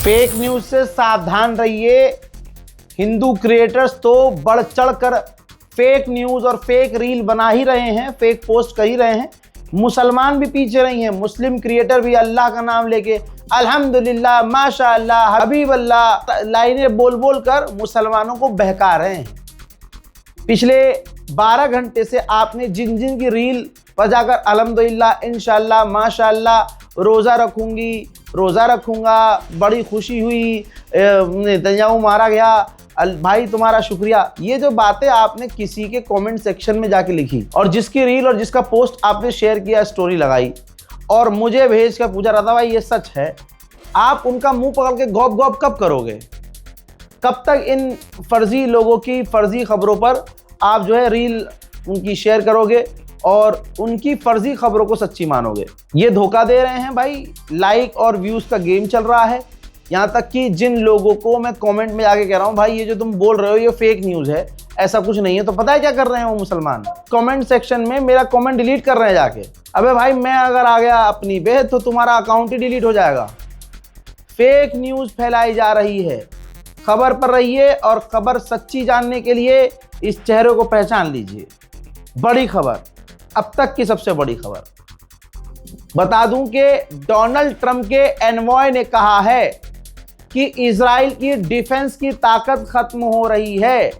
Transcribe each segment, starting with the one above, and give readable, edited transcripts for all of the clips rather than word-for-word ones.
Fake news से सावधान रहिए। हिंदू क्रिएटर्स तो बढ़ चढ़ कर फेक न्यूज और फेक रील बना ही रहे हैं, फेक पोस्ट कर ही रहे हैं। मुसलमान भी पीछे नहीं है, मुस्लिम क्रिएटर भी अल्लाह का नाम लेके अल्हम्दुलिल्लाह, माशाअल्लाह, हबीबल्लाह लाइनें बोल बोल कर मुसलमानों को बहका रहे हैं। पिछले 12 घंटे से आपने जिन जिन की रील पर जाकर अल्हम्दुलिल्लाह, इंशाअल्लाह, माशाअल्लाह, रोज़ा रखूंगी, रोज़ा रखूंगा, बड़ी खुशी हुई, नेतन्याहू मारा गया, भाई तुम्हारा शुक्रिया, ये जो बातें आपने किसी के कमेंट सेक्शन में जाके लिखी और जिसकी रील और जिसका पोस्ट आपने शेयर किया, स्टोरी लगाई और मुझे भेज कर पूछा रहा था भाई ये सच है, आप उनका मुंह पकड़ के गौप गौप कब करोगे? कब तक इन फर्जी लोगों की फर्जी खबरों पर आप जो है रील उनकी शेयर करोगे और उनकी फर्जी खबरों को सच्ची मानोगे? ये धोखा दे रहे हैं भाई। लाइक और व्यूज का गेम चल रहा है। यहाँ तक कि जिन लोगों को मैं कमेंट में आके कह रहा हूँ भाई ये जो तुम बोल रहे हो ये फेक न्यूज़ है, ऐसा कुछ नहीं है, तो पता है क्या कर रहे हैं वो मुसलमान? कमेंट सेक्शन में मेरा कमेंट डिलीट कर रहे हैं जाके। अबे भाई मैं अगर आ गया अपनी बेहद तो तुम्हारा अकाउंट ही डिलीट हो जाएगा। फेक न्यूज़ फैलाई जा रही है। खबर पर रहिए और खबर सच्ची जानने के लिए इस चेहरे को पहचान लीजिए। बड़ी खबर, अब तक की सबसे बड़ी खबर बता दूं कि डोनाल्ड ट्रंप के एनवॉय ने कहा है कि इजराइल की डिफेंस की ताकत खत्म हो रही है।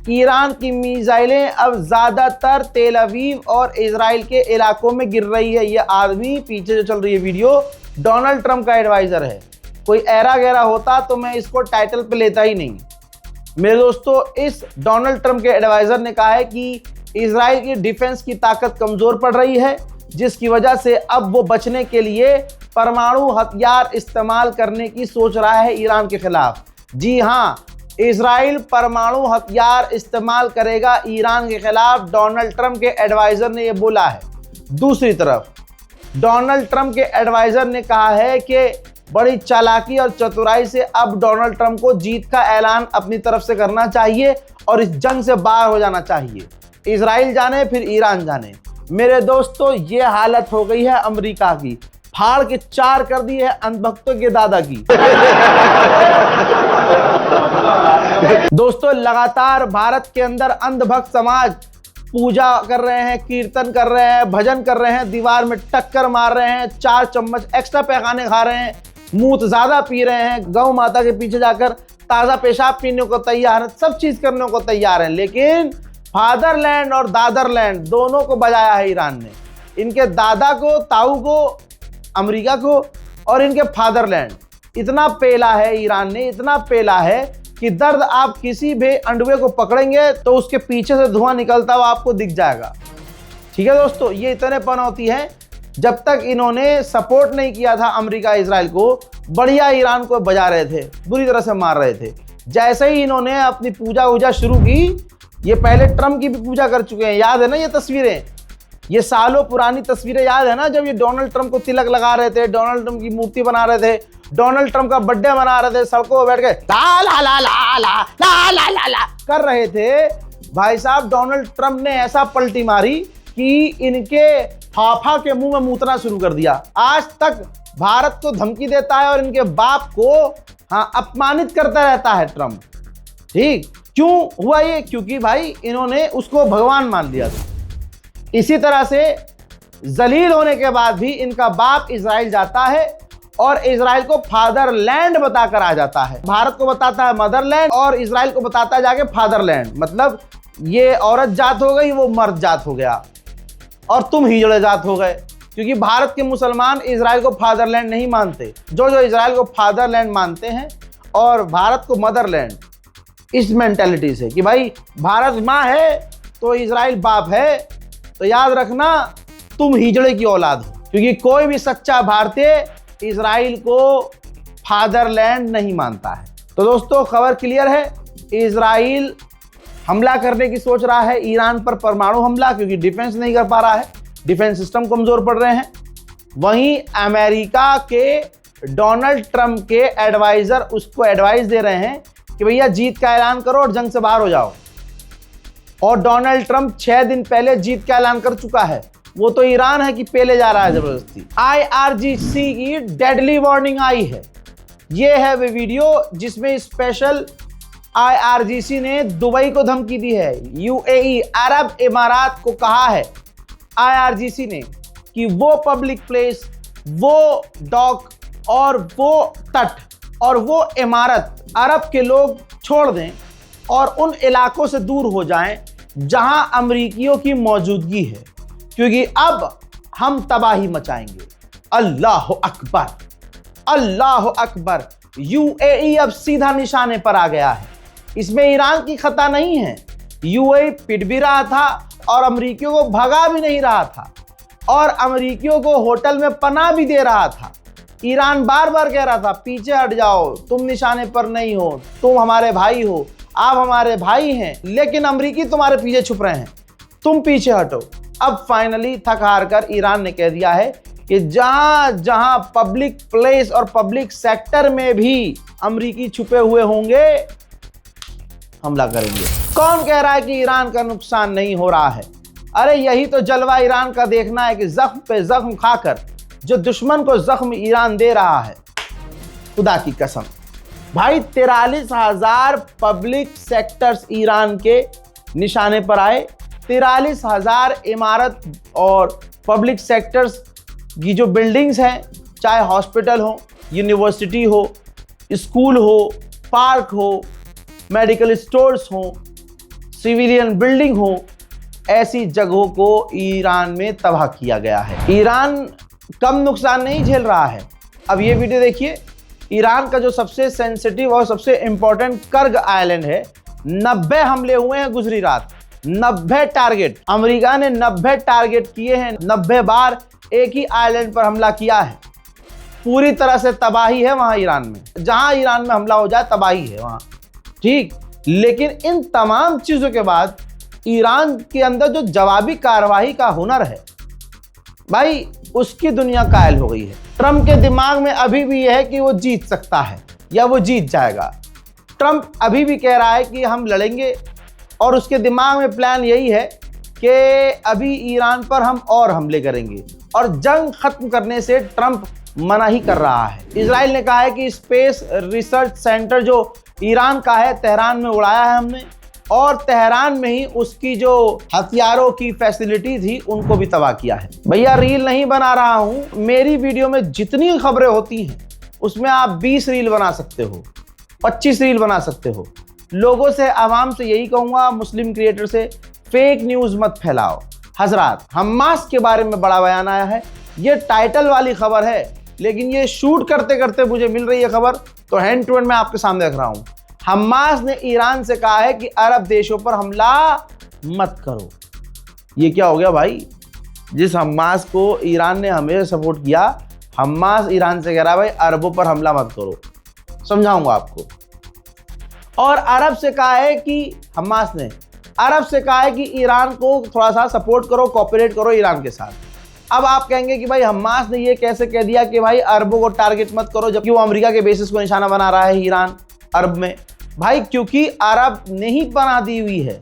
ईरान की मिसाइलें अब ज्यादातर तेल अवीव और इजराइल के इलाकों में गिर रही है। यह आदमी पीछे जो चल रही है वीडियो डोनाल्ड ट्रंप का एडवाइजर है। कोई ऐरा गहरा होता तो मैं इसको टाइटल पे लेता ही नहीं। मेरे दोस्तों, इस डोनाल्ड ट्रंप के एडवाइजर ने कहा है कि इजराइल की डिफेंस की ताकत कमजोर पड़ रही है, जिसकी वजह से अब वो बचने के लिए परमाणु हथियार इस्तेमाल करने की सोच रहा है ईरान के खिलाफ। जी हां, इजराइल परमाणु हथियार इस्तेमाल करेगा ईरान के खिलाफ, डोनाल्ड ट्रंप के एडवाइजर ने यह बोला है। दूसरी तरफ डोनाल्ड ट्रंप के एडवाइजर ने कहा है कि बड़ी चालाकी और चतुराई से अब डोनाल्ड ट्रंप को जीत का ऐलान अपनी तरफ से करना चाहिए और इस जंग से बाहर हो जाना चाहिए। इजराइल जाने फिर ईरान जाने। मेरे दोस्तों, ये हालत हो गई है अमेरिका की, फाड़ के चार कर दी है अंधभक्तों के दादा की। दोस्तों, लगातार भारत के अंदर अंधभक्त समाज पूजा कर रहे हैं, कीर्तन कर रहे हैं, भजन कर रहे हैं, दीवार में टक्कर मार रहे हैं, 4 चम्मच एक्स्ट्रा पैखाने खा रहे हैं, मूत ज्यादा पी रहे हैं, गौ माता के पीछे जाकर ताजा पेशाब पीने को तैयार है, सब चीज करने को तैयार है। लेकिन फादरलैंड और दादरलैंड दोनों को बजाया है ईरान ने। इनके दादा को, ताऊ को, अमेरिका को, और इनके फादरलैंड। इतना पेला है ईरान ने, इतना पेला है कि दर्द आप किसी भी अंडवे को पकड़ेंगे तो उसके पीछे से धुआं निकलता हुआ आपको दिख जाएगा। ठीक है दोस्तों, ये इतने पनौती हैं। जब तक इन्होंने सपोर्ट नहीं किया था अमेरिका इजराइल को, बढ़िया ईरान को बजा रहे थे, बुरी तरह से मार रहे थे। जैसे ही इन्होंने अपनी पूजा वूजा शुरू की, ये पहले ट्रंप की भी पूजा कर चुके हैं, याद है ना ये तस्वीरें, ये सालों पुरानी तस्वीरें याद है ना, जब ये डोनाल्ड ट्रंप को तिलक लगा रहे थे, डोनाल्ड ट्रंप की मूर्ति बना रहे थे, डोनाल्ड ट्रंप का बर्थडे मना रहे थे, सड़कों पर बैठ के ला ला ला ला ला ला ला ला ला कर रहे थे। भाई साहब, डोनाल्ड ट्रंप ने ऐसा पलटी मारी कि इनके फाफा के मुंह में मूतना शुरू कर दिया। आज तक भारत को धमकी देता है और इनके बाप को अपमानित करता रहता है ट्रंप। ठीक क्यों हुआ ये? क्योंकि भाई इन्होंने उसको भगवान मान लिया था। इसी तरह से जलील होने के बाद भी इनका बाप इजराइल जाता है और इजराइल को फादरलैंड बताकर आ जाता है। भारत को बताता है मदरलैंड और इजराइल को बताता है जाके फादरलैंड। मतलब ये औरत जात हो गई, वो मर्द जात हो गया और तुम हिजड़े जात हो गए। क्योंकि भारत के मुसलमान इजराइल को फादरलैंड नहीं मानते। जो जो इजराइल को फादरलैंड मानते हैं और भारत को मदरलैंड, इस मेंटालिटी से कि भाई भारत माँ है तो इजराइल बाप है, तो याद रखना तुम हिजड़े की औलाद हो। क्योंकि कोई भी सच्चा भारतीय इजराइल को फादरलैंड नहीं मानता है। तो दोस्तों, खबर क्लियर है, इजराइल हमला करने की सोच रहा है ईरान पर, परमाणु हमला, क्योंकि डिफेंस नहीं कर पा रहा है, डिफेंस सिस्टम कमजोर पड़ रहे हैं। वहीं अमेरिका के डोनाल्ड ट्रंप के एडवाइजर उसको एडवाइस दे रहे हैं कि भैया जीत का ऐलान करो और जंग से बाहर हो जाओ। और डोनाल्ड ट्रंप 6 दिन पहले जीत का ऐलान कर चुका है। वो तो ईरान है कि पेले जा रहा है जबरदस्ती। IRGC की डेडली वार्निंग आई है ये है वे वीडियो जिसमें स्पेशल IRGC ने दुबई को धमकी दी है। UAE अरब इमारात को कहा है IRGC ने कि वो पब्लिक प्लेस, वो डॉक और वो तट और वो इमारत अरब के लोग छोड़ दें और उन इलाकों से दूर हो जाएं जहां अमरीकियों की मौजूदगी है, क्योंकि अब हम तबाही मचाएंगे। अल्लाह अकबर, अल्लाह अकबर। UAE अब सीधा निशाने पर आ गया है। इसमें ईरान की खता नहीं है। UAE पिट भी रहा था और अमरीकियों को भगा भी नहीं रहा था और अमरीकियों को होटल में पनाह भी दे रहा था। ईरान बार बार कह रहा था पीछे हट जाओ, तुम निशाने पर नहीं हो, तुम हमारे भाई हो, आप हमारे भाई हैं, लेकिन अमरीकी तुम्हारे पीछे छुप रहे हैं, तुम पीछे हटो। अब फाइनली थक हार कर ईरान ने कह दिया है कि जहां जहां पब्लिक प्लेस और पब्लिक सेक्टर में भी अमरीकी छुपे हुए होंगे हमला करेंगे। कौन कह रहा है कि ईरान का नुकसान नहीं हो रहा है? अरे यही तो जलवा ईरान का देखना है कि जख्म पे जख्म खाकर जो दुश्मन को जख्म ईरान दे रहा है। खुदा की कसम भाई, 43,000 पब्लिक सेक्टर्स ईरान के निशाने पर आए। 43,000 इमारत और पब्लिक सेक्टर्स की जो बिल्डिंग्स हैं, चाहे हॉस्पिटल हो, यूनिवर्सिटी हो, स्कूल हो, पार्क हो, मेडिकल स्टोर्स हो, सिविलियन बिल्डिंग हो, ऐसी जगहों को ईरान में तबाह किया गया है। ईरान कम नुकसान नहीं झेल रहा है। अब ये वीडियो देखिए। ईरान का जो सबसे सेंसिटिव और सबसे इंपॉर्टेंट कर्ग आइलैंड है, 90 हमले हुए हैं गुजरी रात। 90 टारगेट, अमेरिका ने 90 टारगेट किए हैं। 90 बार एक ही आइलैंड पर हमला किया है। पूरी तरह से तबाही है वहां ईरान में। जहां ईरान में हमला हो जाए तबाही है वहां, ठीक। लेकिन इन तमाम चीजों के बाद ईरान के अंदर जो जवाबी कार्रवाई का हुनर है भाई, उसकी दुनिया कायल हो गई है। ट्रंप के दिमाग में अभी भी यह है कि वो जीत सकता है या वो जीत जाएगा। ट्रंप अभी भी कह रहा है कि हम लड़ेंगे और उसके दिमाग में प्लान यही है कि अभी ईरान पर हम और हमले करेंगे और जंग खत्म करने से ट्रंप मना ही कर रहा है। इजराइल ने कहा है कि स्पेस रिसर्च सेंटर जो ईरान का है, तेहरान में उड़ाया है हमने, और तेहरान में ही उसकी जो हथियारों की फैसिलिटी थी उनको भी तबाह किया है। भैया रील नहीं बना रहा हूं, मेरी वीडियो में जितनी खबरें होती हैं उसमें आप 20 रील बना सकते हो, 25 रील बना सकते हो। लोगों से, आवाम से यही कहूंगा, मुस्लिम क्रिएटर से, फेक न्यूज मत फैलाओ। हजरात, हमास के बारे में बड़ा बयान आया है। ये टाइटल वाली खबर है, लेकिन ये शूट करते करते मुझे मिल रही है खबर, तो हैंड टू हैंड मैं आपके सामने रख रहा हूं। हमास ने ईरान से कहा है कि अरब देशों पर हमला मत करो। ये क्या हो गया भाई? जिस हमास को ईरान ने हमेशा सपोर्ट किया, हमास ईरान से कह रहा है भाई अरबों पर हमला मत करो। समझाऊंगा आपको। और अरब से कहा है कि हमास ने अरब से कहा है कि ईरान को थोड़ा सा सपोर्ट करो, कोऑपरेट करो ईरान के साथ। अब आप कहेंगे कि भाई हमास ने ये कैसे कह दिया कि भाई अरबों को टारगेट मत करो, जबकि वो अमेरिका के बेसिस को निशाना बना रहा है ईरान अरब में। भाई क्योंकि अरब ने ही पनाह दी हुई है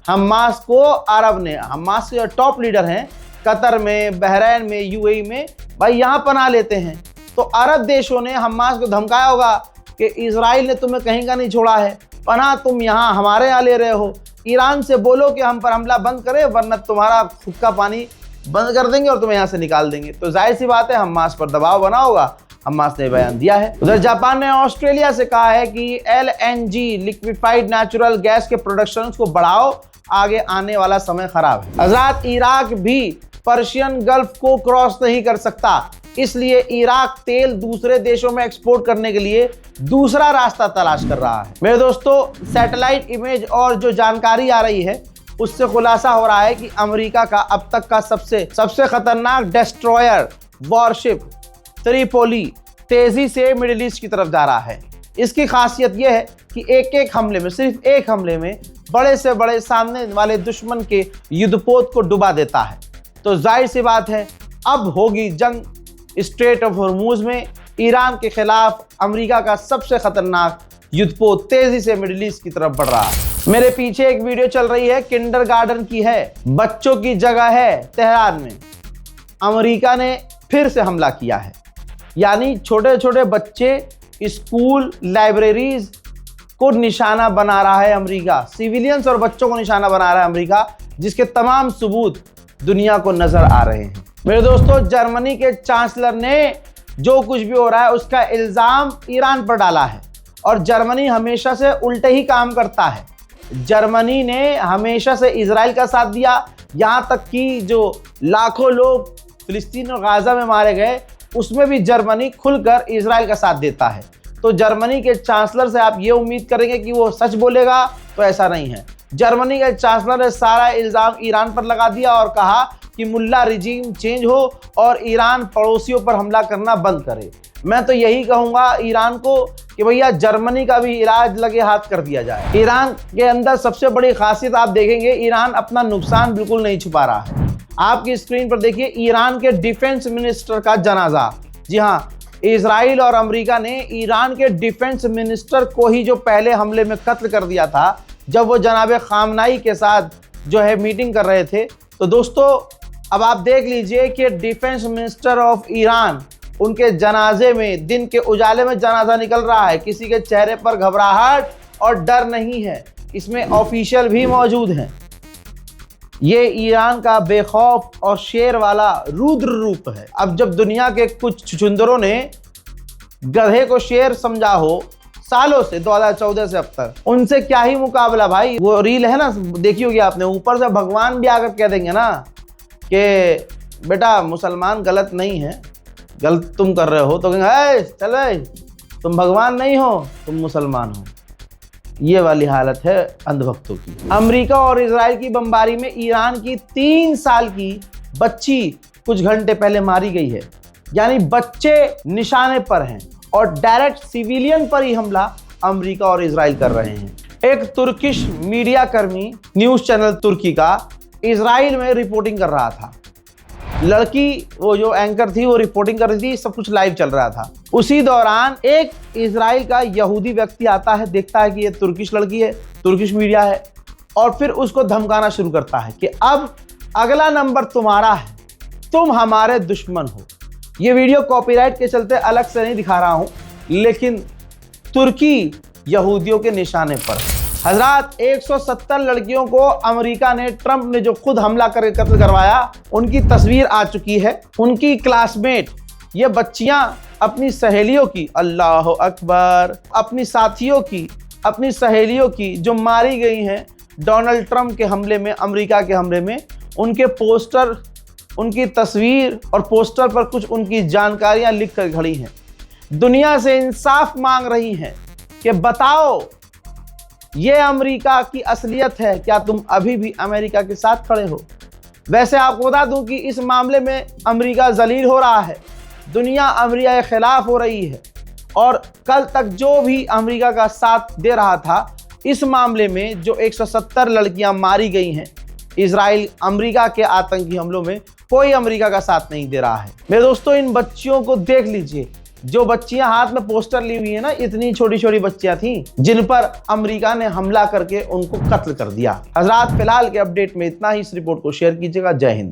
हमास को। अरब ने, हमास के टॉप लीडर हैं कतर में, बहरैन में, UAE में, भाई यहाँ पनाह लेते हैं। तो अरब देशों ने हमास को धमकाया होगा कि इजराइल ने तुम्हें कहीं का नहीं छोड़ा है, पनाह तुम यहाँ हमारे यहाँ ले रहे हो। ईरान से बोलो कि हम पर हमला बंद करे, वरना तुम्हारा खुद का पानी बंद कर देंगे और तुम्हें यहाँ से निकाल देंगे। तो जाहिर सी बात है हमास पर दबाव बना होगा। हमास ने बयान दिया है। उधर जापान ने ऑस्ट्रेलिया से कहा है कि LNG लिक्विफाइड नेचुरल गैस के प्रोडक्शन को बढ़ाओ, आगे आने वाला समय खराब है। हजरात, इराक भी पर्शियन गल्फ को क्रॉस नहीं कर सकता, इसलिए इराक तेल दूसरे देशों में एक्सपोर्ट करने के लिए दूसरा रास्ता तलाश कर रहा है। मेरे दोस्तों, सैटेलाइट इमेज और जो जानकारी आ रही है उससे खुलासा हो रहा है कि अमेरिका का अब तक का सबसे खतरनाक डेस्ट्रॉयर वॉरशिप त्रिपोली तेजी से मिडिल ईस्ट की तरफ जा रहा है। इसकी खासियत यह है कि एक हमले में, सिर्फ एक हमले में बड़े से बड़े सामने वाले दुश्मन के युद्धपोत को डुबा देता है। तो जाहिर सी बात है अब होगी जंग स्ट्रेट ऑफ हॉर्मूज में। ईरान के खिलाफ अमेरिका का सबसे खतरनाक युद्धपोत तेजी से मिडिल ईस्ट की तरफ बढ़ रहा है। मेरे पीछे एक वीडियो चल रही है, किंडरगार्टन की है, बच्चों की जगह है तेहरान में। अमेरिका ने फिर से हमला किया है, यानी छोटे छोटे बच्चे स्कूल, लाइब्रेरीज को निशाना बना रहा है अमेरिका, सिविलियंस और बच्चों को निशाना बना रहा है अमेरिका, जिसके तमाम सबूत दुनिया को नजर आ रहे हैं। मेरे दोस्तों, जर्मनी के चांसलर ने जो कुछ भी हो रहा है उसका इल्जाम ईरान पर डाला है और जर्मनी हमेशा से उल्टे ही काम करता है। जर्मनी ने हमेशा से इजराइल का साथ दिया, यहाँ तक कि जो लाखों लोग फिलिस्तीन और गाजा में मारे गए उसमें भी जर्मनी खुलकर इजराइल का साथ देता है। तो जर्मनी के चांसलर से आप ये उम्मीद करेंगे कि वो सच बोलेगा, तो ऐसा नहीं है। जर्मनी के चांसलर ने सारा इल्ज़ाम ईरान पर लगा दिया और कहा कि मुल्ला रिजीम चेंज हो और ईरान पड़ोसियों पर हमला करना बंद करे। मैं तो यही कहूँगा ईरान को कि भैया जर्मनी का भी इलाज लगे हाथ कर दिया जाए। ईरान के अंदर सबसे बड़ी खासियत आप देखेंगे, ईरान अपना नुकसान बिल्कुल नहीं छुपा रहा है। आपकी स्क्रीन पर देखिए ईरान के डिफेंस मिनिस्टर का जनाजा। जी हाँ, इजराइल और अमेरिका ने ईरान के डिफेंस मिनिस्टर को ही जो पहले हमले में कत्ल कर दिया था, जब वो जनाब खामनाई के साथ जो है मीटिंग कर रहे थे। तो दोस्तों अब आप देख लीजिए कि डिफेंस मिनिस्टर ऑफ ईरान, उनके जनाजे में दिन के उजाले में जनाजा निकल रहा है। किसी के चेहरे पर घबराहट और डर नहीं है, इसमें ऑफिशियल भी मौजूद हैं। ये ईरान का बेखौफ और शेर वाला रुद्र रूप है। अब जब दुनिया के कुछ छुछुंदरों ने गधे को शेर समझा हो सालों से, 2014 से अब तक, उनसे क्या ही मुकाबला भाई। वो रील है ना, देखी होगी आपने, ऊपर से भगवान भी आकर कह देंगे ना कि बेटा मुसलमान गलत नहीं है, गलत तुम कर रहे हो, तो कहेंगे चले तुम भगवान नहीं हो, तुम मुसलमान हो। ये वाली हालत है अंधभक्तों की। अमेरिका और इजराइल की बमबारी में ईरान की 3 साल की बच्ची कुछ घंटे पहले मारी गई है। यानी बच्चे निशाने पर हैं और डायरेक्ट सिविलियन पर ही हमला अमेरिका और इजराइल कर रहे हैं। एक तुर्किश मीडिया कर्मी न्यूज चैनल तुर्की का इजराइल में रिपोर्टिंग कर रहा था। लड़की, वो जो एंकर थी, वो रिपोर्टिंग कर रही थी, सब कुछ लाइव चल रहा था। उसी दौरान एक इजराइल का यहूदी व्यक्ति आता है, देखता है कि ये तुर्किश लड़की है, तुर्किश मीडिया है, और फिर उसको धमकाना शुरू करता है कि अब अगला नंबर तुम्हारा है, तुम हमारे दुश्मन हो। ये वीडियो कॉपीराइट के चलते अलग से नहीं दिखा रहा हूं, लेकिन तुर्की यहूदियों के निशाने पर। हजरात, 170 लड़कियों को अमेरिका ने, ट्रंप ने जो खुद हमला करके कत्ल करवाया, उनकी तस्वीर आ चुकी है। उनकी क्लासमेट, ये बच्चियां अपनी सहेलियों की, अल्लाह अकबर, अपनी साथियों की, अपनी सहेलियों की जो मारी गई हैं डोनाल्ड ट्रंप के हमले में, अमेरिका के हमले में, उनके पोस्टर, उनकी तस्वीर और पोस्टर पर कुछ उनकी जानकारियां लिख कर खड़ी हैं। दुनिया से इंसाफ मांग रही हैं कि बताओ ये अमेरिका की असलियत है, क्या तुम अभी भी अमेरिका के साथ खड़े हो? वैसे आपको बता दूं कि इस मामले में अमेरिका जलील हो रहा है, दुनिया अमेरिका के खिलाफ हो रही है, और कल तक जो भी अमेरिका का साथ दे रहा था इस मामले में, जो 170 लड़कियां मारी गई हैं इजराइल अमेरिका के आतंकी हमलों में, कोई अमेरिका का साथ नहीं दे रहा है। मेरे दोस्तों, इन बच्चियों को देख लीजिए, जो बच्चियां हाथ में पोस्टर ली हुई है ना, इतनी छोटी छोटी बच्चियां थीं जिन पर अमेरिका ने हमला करके उनको कत्ल कर दिया। हजरात, फिलहाल के अपडेट में इतना ही। इस रिपोर्ट को शेयर कीजिएगा। जय हिंद।